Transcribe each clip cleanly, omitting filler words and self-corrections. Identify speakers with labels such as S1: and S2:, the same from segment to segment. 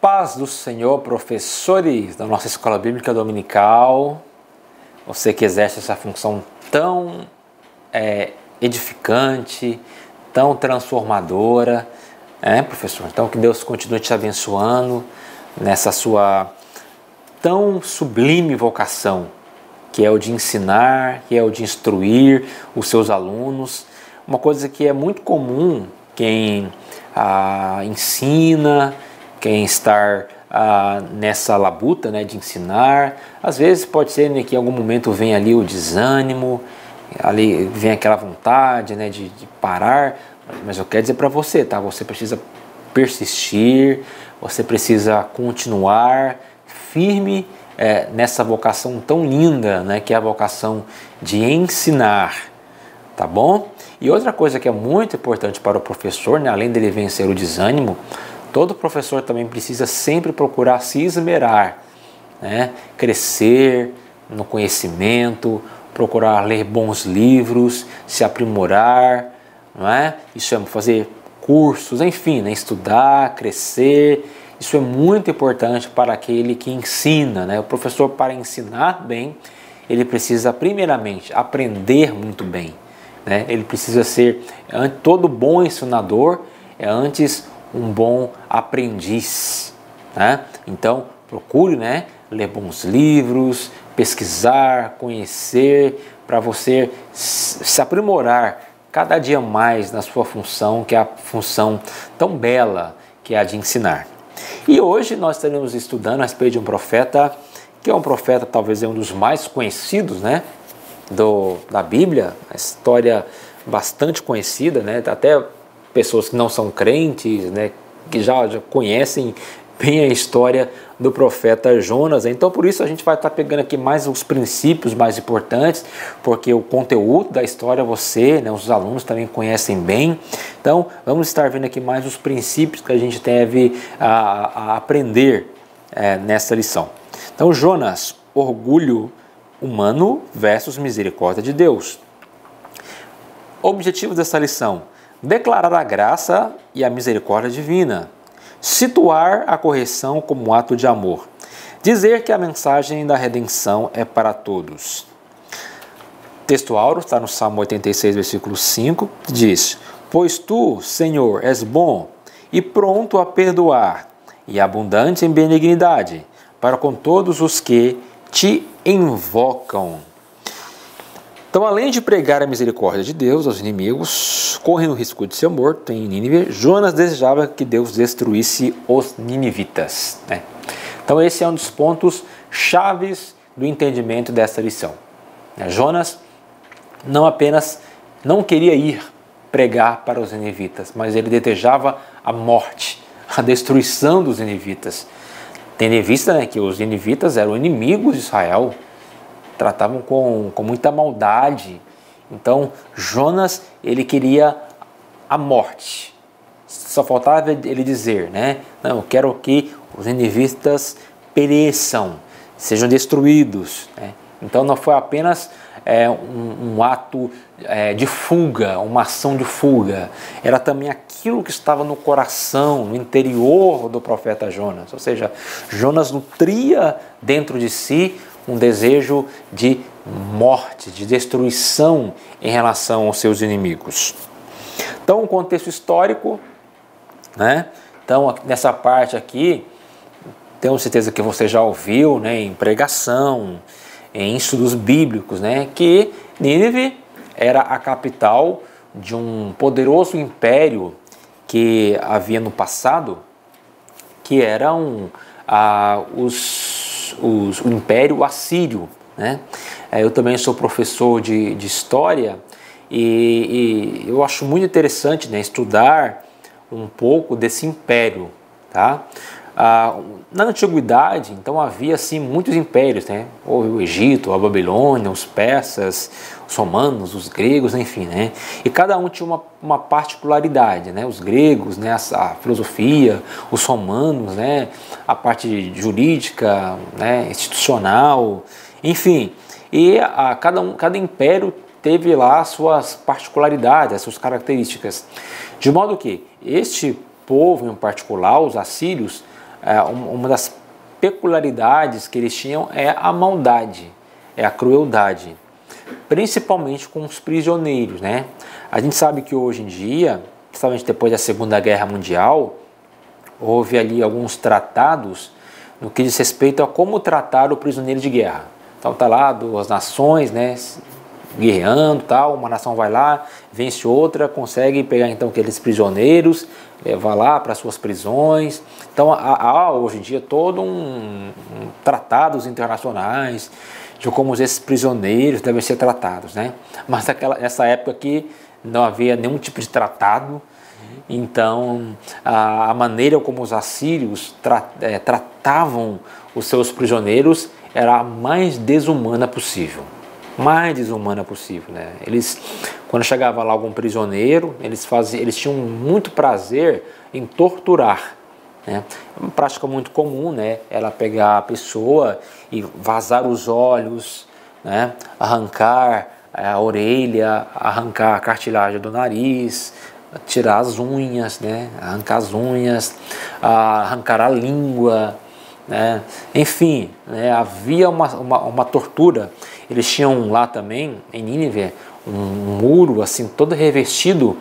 S1: Paz do Senhor, professores da nossa Escola Bíblica Dominical, você que exerce essa função tão edificante, tão transformadora, professor? Então que Deus continue te abençoando nessa sua tão sublime vocação, que é o de ensinar, que é o de instruir os seus alunos. Uma coisa que é muito comum quem ensina, quem está nessa labuta, de ensinar, às vezes pode ser que em algum momento vem ali o desânimo, ali vem aquela vontade de parar, mas eu quero dizer para você, tá? Você precisa persistir, você precisa continuar firme nessa vocação tão linda, que é a vocação de ensinar, tá bom? E outra coisa que é muito importante para o professor, além dele vencer o desânimo, todo professor também precisa sempre procurar se esmerar, crescer no conhecimento, procurar ler bons livros, se aprimorar, Isso é fazer cursos, enfim, estudar, crescer. Isso é muito importante para aquele que ensina, O professor, para ensinar bem, ele precisa primeiramente aprender muito bem, Ele precisa ser, todo bom ensinador é antes um bom aprendiz, Então procure, ler bons livros, pesquisar, conhecer, para você se aprimorar cada dia mais na sua função, que é a função tão bela que é a de ensinar. E hoje nós estaremos estudando a respeito de um profeta, que é um profeta talvez um dos mais conhecidos, da Bíblia, a história bastante conhecida, até pessoas que não são crentes, que já conhecem bem a história do profeta Jonas. Então por isso a gente vai estar pegando aqui mais os princípios mais importantes, porque o conteúdo da história você, os alunos também conhecem bem. Então vamos estar vendo aqui mais os princípios que a gente deve aprender nessa lição. Então Jonas, orgulho humano versus misericórdia de Deus. Objetivo dessa lição: declarar a graça e a misericórdia divina, situar a correção como ato de amor, dizer que a mensagem da redenção é para todos. Texto áureo está no Salmo 86, versículo 5, que diz: pois tu, Senhor, és bom e pronto a perdoar, e abundante em benignidade, para com todos os que te invocam. Então, além de pregar a misericórdia de Deus aos inimigos, correndo o risco de ser morto em Nínive, Jonas desejava que Deus destruísse os ninivitas. Então, esse é um dos pontos chaves do entendimento dessa lição. Jonas não apenas não queria ir pregar para os ninivitas, mas ele desejava a morte, a destruição dos ninivitas. Tendo em vista que os ninivitas eram inimigos de Israel, tratavam com muita maldade. Então Jonas, ele queria a morte. Só faltava ele dizer, não, eu quero que os ninivitas pereçam, sejam destruídos. Então não foi apenas um ato de fuga, uma ação de fuga. Era também aquilo que estava no coração, no interior do profeta Jonas. Ou seja, Jonas nutria dentro de si um desejo de morte, de destruição em relação aos seus inimigos. Então, um contexto histórico, Então, nessa parte aqui, tenho certeza que você já ouviu, em pregação, em estudos bíblicos, que Nínive era a capital de um poderoso império que havia no passado, que era o Império Assírio. Eu também sou professor de história e eu acho muito interessante estudar um pouco desse império. Na antiguidade, então, havia assim muitos impérios, o Egito, a Babilônia, os persas, os romanos, os gregos, enfim, e cada um tinha uma particularidade, os gregos, a filosofia, os romanos, a parte jurídica, institucional, enfim, e cada império teve lá as suas particularidades, as suas características, de modo que este povo em particular, os assírios, uma das peculiaridades que eles tinham é a maldade, é a crueldade, principalmente com os prisioneiros, né? A gente sabe que hoje em dia, principalmente depois da Segunda Guerra Mundial, houve ali alguns tratados no que diz respeito a como tratar o prisioneiro de guerra. Então tá lá duas nações, né, guerreando, tal, uma nação vai lá, vence outra, consegue pegar então aqueles prisioneiros, levar lá para suas prisões. Então há hoje em dia todo tratados internacionais de como esses prisioneiros devem ser tratados, né? Mas nessa época aqui não havia nenhum tipo de tratado. Então, a maneira como os assírios tratavam os seus prisioneiros era a mais desumana possível. Mais desumana possível, né? Eles, quando chegava lá algum prisioneiro, eles tinham muito prazer em torturar, né? Uma prática muito comum, né? Ela pegar a pessoa e vazar os olhos, né? Arrancar a orelha, arrancar a cartilagem do nariz, tirar as unhas, né? Arrancar as unhas, arrancar a língua, né? Enfim, né? Havia uma tortura. Eles tinham lá também, em Nínive, um muro assim, todo revestido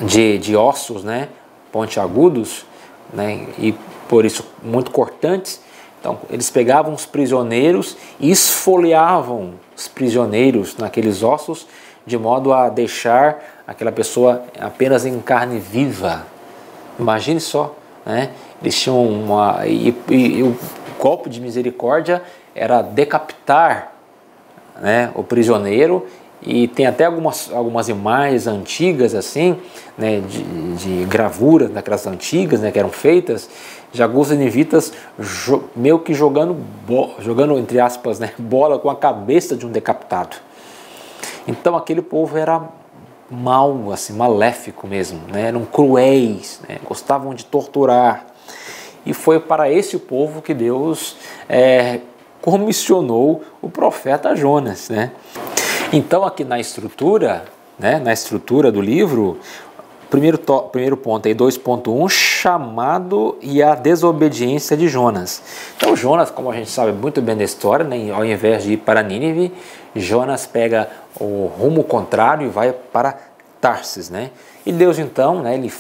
S1: de ossos, né? Pontiagudos, né? E por isso muito cortantes. Então eles pegavam os prisioneiros e esfoliavam os prisioneiros naqueles ossos, de modo a deixar aquela pessoa apenas em carne viva. Imagine só, né? Eles tinham e o golpe de misericórdia era decapitar, né, o prisioneiro. E tem até algumas imagens antigas assim, né, de gravura daquelas antigas, né, que eram feitas de alguns ninivitas meio que jogando entre aspas, né, bola com a cabeça de um decapitado. Então aquele povo era mau, assim, maléfico mesmo, né? Eram cruéis, né? Gostavam de torturar. E foi para esse povo que Deus comissionou o profeta Jonas, né? Então aqui na estrutura, né, na estrutura do livro, primeiro ponto aí, 2.1, chamado e a desobediência de Jonas. Então Jonas, como a gente sabe muito bem da história, né, ao invés de ir para Nínive, Jonas pega o rumo contrário e vai para Tarsis, né? E Deus então, né, ele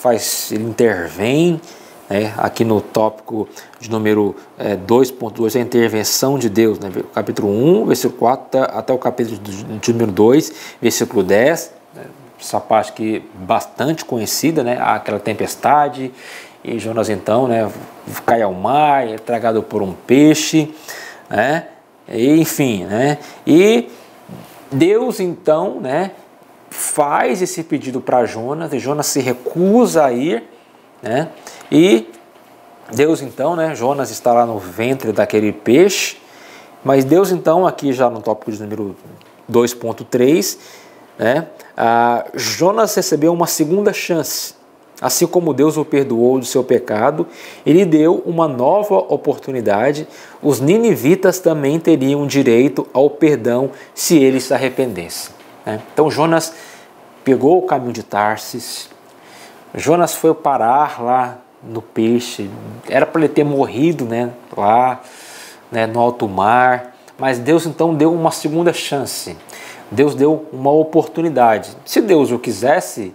S1: intervém, né, aqui no tópico de número 2.2, a intervenção de Deus, né, capítulo 1, versículo 4, até o capítulo de número 2, versículo 10, né, essa parte aqui bastante conhecida, né, aquela tempestade, e Jonas então, né, cai ao mar, é tragado por um peixe, né, e, enfim, né, e Deus então, né, faz esse pedido para Jonas, e Jonas se recusa a ir, né, e Deus então, né, Jonas está lá no ventre daquele peixe, mas Deus então, aqui já no tópico de número 2.3, né, Jonas recebeu uma segunda chance. Assim como Deus o perdoou do seu pecado, ele deu uma nova oportunidade. Os ninivitas também teriam direito ao perdão se eles se arrependessem, né? Então Jonas pegou o caminho de Tarsis, Jonas foi parar lá no peixe, era para ele ter morrido, né, lá, né, no alto mar, mas Deus então deu uma segunda chance, Deus deu uma oportunidade. Se Deus o quisesse,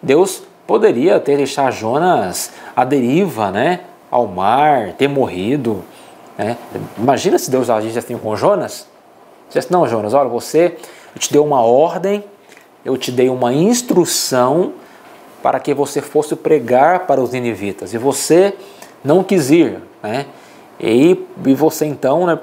S1: Deus poderia ter deixado Jonas à deriva, né, ao mar, ter morrido, né? Imagina se Deus agisse assim com Jonas. Dissesse, não, Jonas, olha, eu te dei uma ordem, eu te dei uma instrução para que você fosse pregar para os ninivitas, e você não quis ir, né? E você então, né,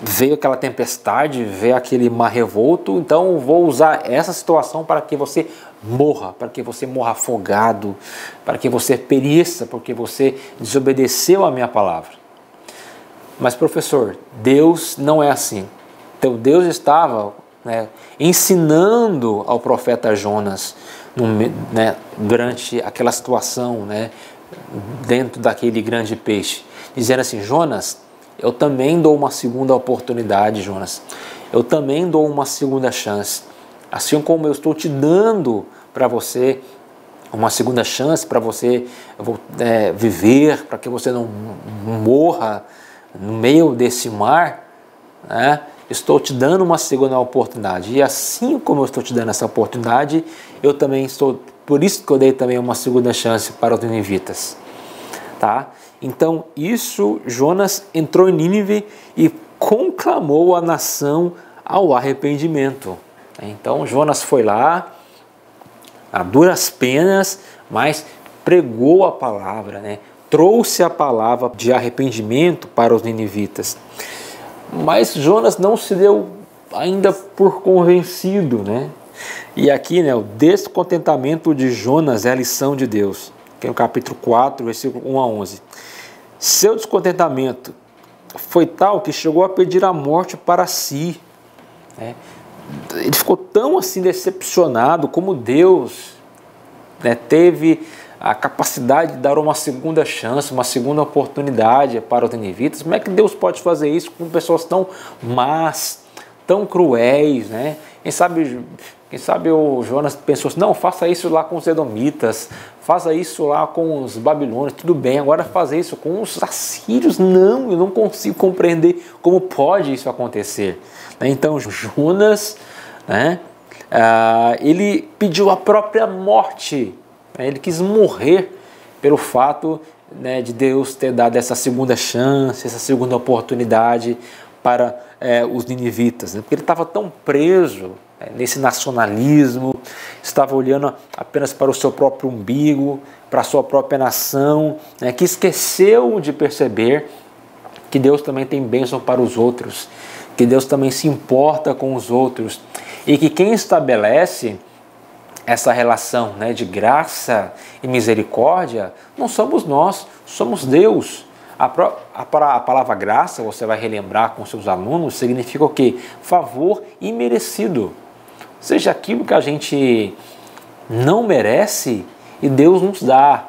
S1: veio aquela tempestade, veio aquele mar revolto, então vou usar essa situação para que você morra afogado, para que você pereça, porque você desobedeceu a minha palavra. Mas professor, Deus não é assim. Então Deus estava, né, ensinando ao profeta Jonas, né, durante aquela situação, né, dentro daquele grande peixe, dizendo assim, Jonas, eu também dou uma segunda oportunidade, Jonas. Eu também dou uma segunda chance. Assim como eu estou te dando para você uma segunda chance para você viver, para que você não morra no meio desse mar, né? Estou te dando uma segunda oportunidade. E assim como eu estou te dando essa oportunidade, eu também estou, por isso que eu dei também uma segunda chance para os ninivitas. Tá? Então, Jonas entrou em Nínive e conclamou a nação ao arrependimento. Então, Jonas foi lá, a duras penas, mas pregou a palavra, né? Trouxe a palavra de arrependimento para os ninivitas. Mas Jonas não se deu ainda por convencido, né? E aqui, né, o descontentamento de Jonas é a lição de Deus, que é no capítulo 4, versículo 1 a 11. Seu descontentamento foi tal que chegou a pedir a morte para si, né? Ele ficou tão assim decepcionado como Deus, né, teve a capacidade de dar uma segunda chance, uma segunda oportunidade para os ninivitas. Como é que Deus pode fazer isso com pessoas tão más, tão cruéis, né? Quem sabe o Jonas pensou assim, não, faça isso lá com os edomitas, faça isso lá com os babilônios, tudo bem, agora fazer isso com os assírios, não, eu não consigo compreender como pode isso acontecer. Então Jonas, né, ele pediu a própria morte. Ele quis morrer pelo fato, né, de Deus ter dado essa segunda chance, essa segunda oportunidade para os ninivitas, né? Porque ele estava tão preso nesse nacionalismo, estava olhando apenas para o seu próprio umbigo, para a sua própria nação, né, que esqueceu de perceber que Deus também tem bênção para os outros, que Deus também se importa com os outros e que quem estabelece essa relação, né, de graça e misericórdia não somos nós, somos Deus. A palavra graça, você vai relembrar com seus alunos, significa o quê? Favor imerecido. Ou seja, aquilo que a gente não merece e Deus nos dá.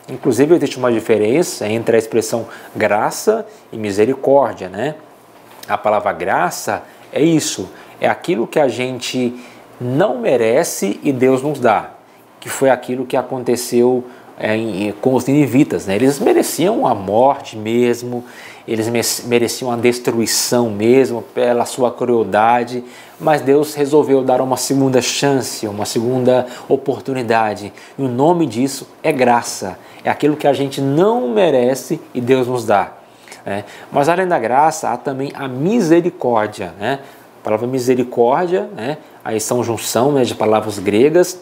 S1: Inclusive existe uma diferença entre a expressão graça e misericórdia, né? A palavra graça é isso, é aquilo que a gente não merece e Deus nos dá, que foi aquilo que aconteceu com os ninivitas, né? Eles mereciam a morte mesmo, eles mereciam a destruição mesmo pela sua crueldade, mas Deus resolveu dar uma segunda chance, uma segunda oportunidade, e o nome disso é graça, é aquilo que a gente não merece e Deus nos dá, né? Mas além da graça há também a misericórdia, né? A palavra misericórdia, né, aí são junção, né, de palavras gregas,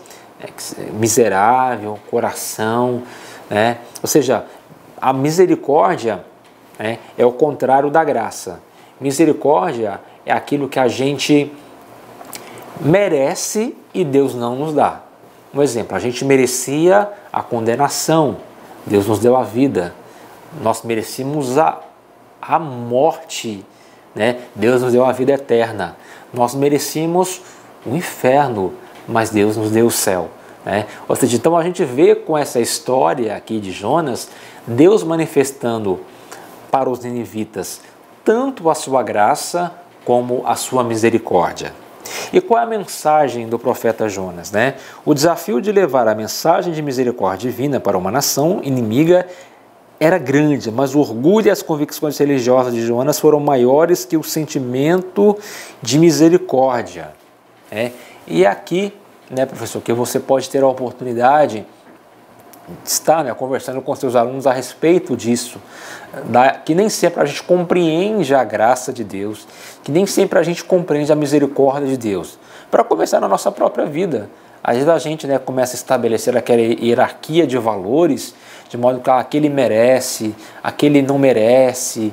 S1: miserável, coração, né? Ou seja, a misericórdia, né, é o contrário da graça. Misericórdia é aquilo que a gente merece e Deus não nos dá. Um exemplo, a gente merecia a condenação, Deus nos deu a vida. Nós merecíamos a morte, né? Deus nos deu a vida eterna. Nós merecíamos o inferno, mas Deus nos deu o céu, né? Ou seja, então a gente vê com essa história aqui de Jonas, Deus manifestando para os ninivitas tanto a sua graça como a sua misericórdia. E qual é a mensagem do profeta Jonas, né? O desafio de levar a mensagem de misericórdia divina para uma nação inimiga era grande, mas o orgulho e as convicções religiosas de Jonas foram maiores que o sentimento de misericórdia, né? E aqui, né, professor, que você pode ter a oportunidade de estar, né, conversando com seus alunos a respeito disso, que nem sempre a gente compreende a graça de Deus, que nem sempre a gente compreende a misericórdia de Deus, para começar na nossa própria vida. Às vezes a gente, né, começa a estabelecer aquela hierarquia de valores, de modo que aquele merece, aquele não merece,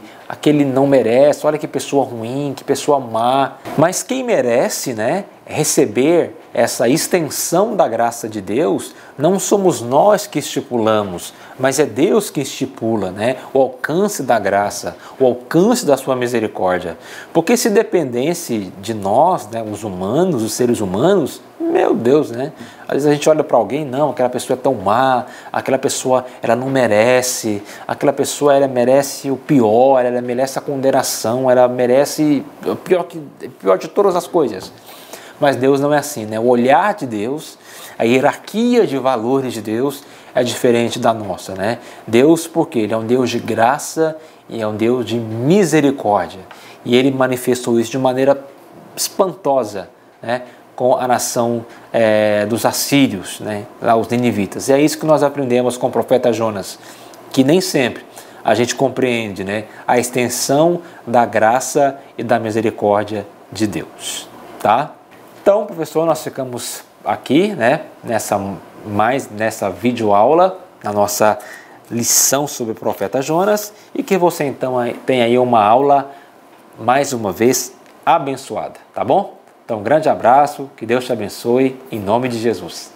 S1: olha que pessoa ruim, que pessoa má. Mas quem merece, né, receber essa extensão da graça de Deus, não somos nós que estipulamos, mas é Deus que estipula, né, o alcance da graça, o alcance da sua misericórdia. Porque se dependesse de nós, né, os humanos, os seres humanos, meu Deus, né? Às vezes a gente olha para alguém, não, aquela pessoa é tão má, aquela pessoa ela não merece, aquela pessoa ela merece o pior, ela merece a condenação, ela merece o pior de todas as coisas. Mas Deus não é assim, né? O olhar de Deus, a hierarquia de valores de Deus é diferente da nossa, né? Deus, porque Ele é um Deus de graça e é um Deus de misericórdia. E Ele manifestou isso de maneira espantosa, né? Com a nação dos assírios, né? Lá os ninivitas. E é isso que nós aprendemos com o profeta Jonas, que nem sempre a gente compreende, né, a extensão da graça e da misericórdia de Deus, tá? Então, professor, nós ficamos aqui, né, nessa videoaula, na nossa lição sobre o profeta Jonas, e que você então tenha aí uma aula, mais uma vez, abençoada, tá bom? Então, um grande abraço, que Deus te abençoe, em nome de Jesus.